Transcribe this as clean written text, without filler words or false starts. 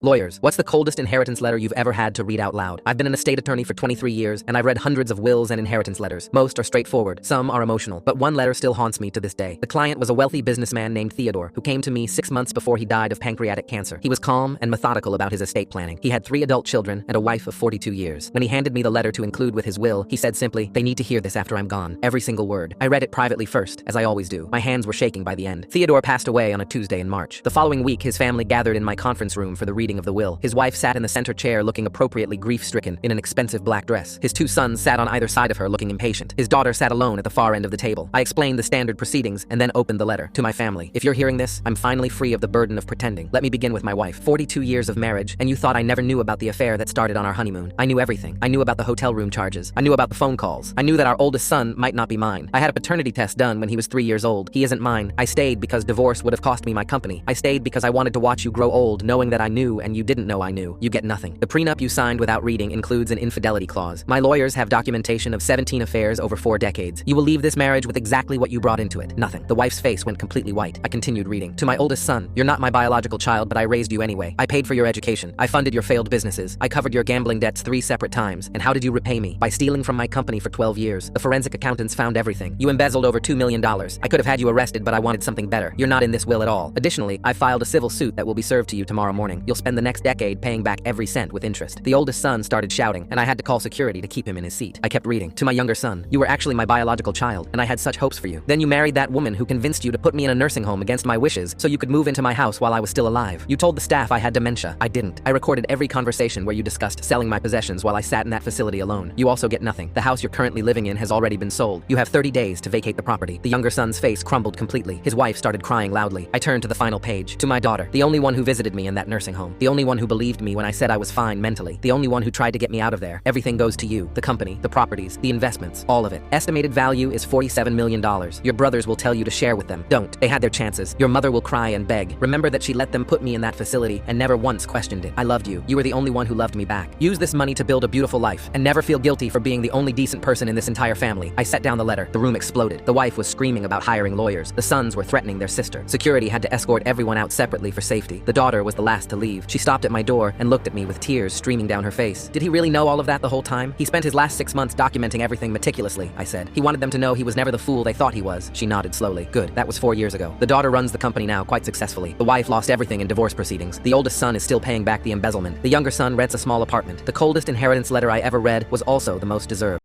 Lawyers, what's the coldest inheritance letter you've ever had to read out loud? I've been an estate attorney for 23 years, and I've read hundreds of wills and inheritance letters. Most are straightforward, some are emotional, but one letter still haunts me to this day. The client was a wealthy businessman named Theodore, who came to me 6 months before he died of pancreatic cancer. He was calm and methodical about his estate planning. He had 3 adult children and a wife of 42 years. When he handed me the letter to include with his will, he said simply, "They need to hear this after I'm gone." Every single word. I read it privately first, as I always do. My hands were shaking by the end. Theodore passed away on a Tuesday in March. The following week, his family gathered in my conference room for the reading of the will. His wife sat in the center chair looking appropriately grief-stricken in an expensive black dress. His 2 sons sat on either side of her looking impatient. His daughter sat alone at the far end of the table. I explained the standard proceedings and then opened the letter. To my family, if you're hearing this, I'm finally free of the burden of pretending. Let me begin with my wife. 42 years of marriage, and you thought I never knew about the affair that started on our honeymoon. I knew everything. I knew about the hotel room charges. I knew about the phone calls. I knew that our oldest son might not be mine. I had a paternity test done when he was 3 years old. He isn't mine. I stayed because divorce would have cost me my company. I stayed because I wanted to watch you grow old, knowing that I knew and you didn't know I knew. You get nothing. The prenup you signed without reading includes an infidelity clause. My lawyers have documentation of 17 affairs over 4 decades. You will leave this marriage with exactly what you brought into it. Nothing. The wife's face went completely white. I continued reading. To my oldest son, you're not my biological child, but I raised you anyway. I paid for your education. I funded your failed businesses. I covered your gambling debts 3 separate times. And how did you repay me? By stealing from my company for 12 years. The forensic accountants found everything. You embezzled over $2 million. I could have had you arrested, but I wanted something better. You're not in this will at all. Additionally, I filed a civil suit that will be served to you tomorrow morning. You'll spend the next decade paying back every cent with interest. The oldest son started shouting, and I had to call security to keep him in his seat. I kept reading. To my younger son, you were actually my biological child, and I had such hopes for you. Then you married that woman who convinced you to put me in a nursing home against my wishes so you could move into my house while I was still alive. You told the staff I had dementia. I didn't. I recorded every conversation where you discussed selling my possessions while I sat in that facility alone. You also get nothing. The house you're currently living in has already been sold. You have 30 days to vacate the property. The younger son's face crumbled completely. His wife started crying loudly. I turned to the final page. To my daughter, the only one who visited me in that nursing home. The only one who believed me when I said I was fine mentally. The only one who tried to get me out of there. Everything goes to you. The company, the properties, the investments, all of it. Estimated value is $47 million. Your brothers will tell you to share with them. Don't. They had their chances. Your mother will cry and beg. Remember that she let them put me in that facility and never once questioned it. I loved you. You were the only one who loved me back. Use this money to build a beautiful life and never feel guilty for being the only decent person in this entire family. I set down the letter. The room exploded. The wife was screaming about hiring lawyers. The sons were threatening their sister. Security had to escort everyone out separately for safety. The daughter was the last to leave. She stopped at my door and looked at me with tears streaming down her face. Did he really know all of that the whole time? He spent his last 6 months documenting everything meticulously, I said. He wanted them to know he was never the fool they thought he was. She nodded slowly. Good. That was 4 years ago. The daughter runs the company now quite successfully. The wife lost everything in divorce proceedings. The oldest son is still paying back the embezzlement. The younger son rents a small apartment. The coldest inheritance letter I ever read was also the most deserved.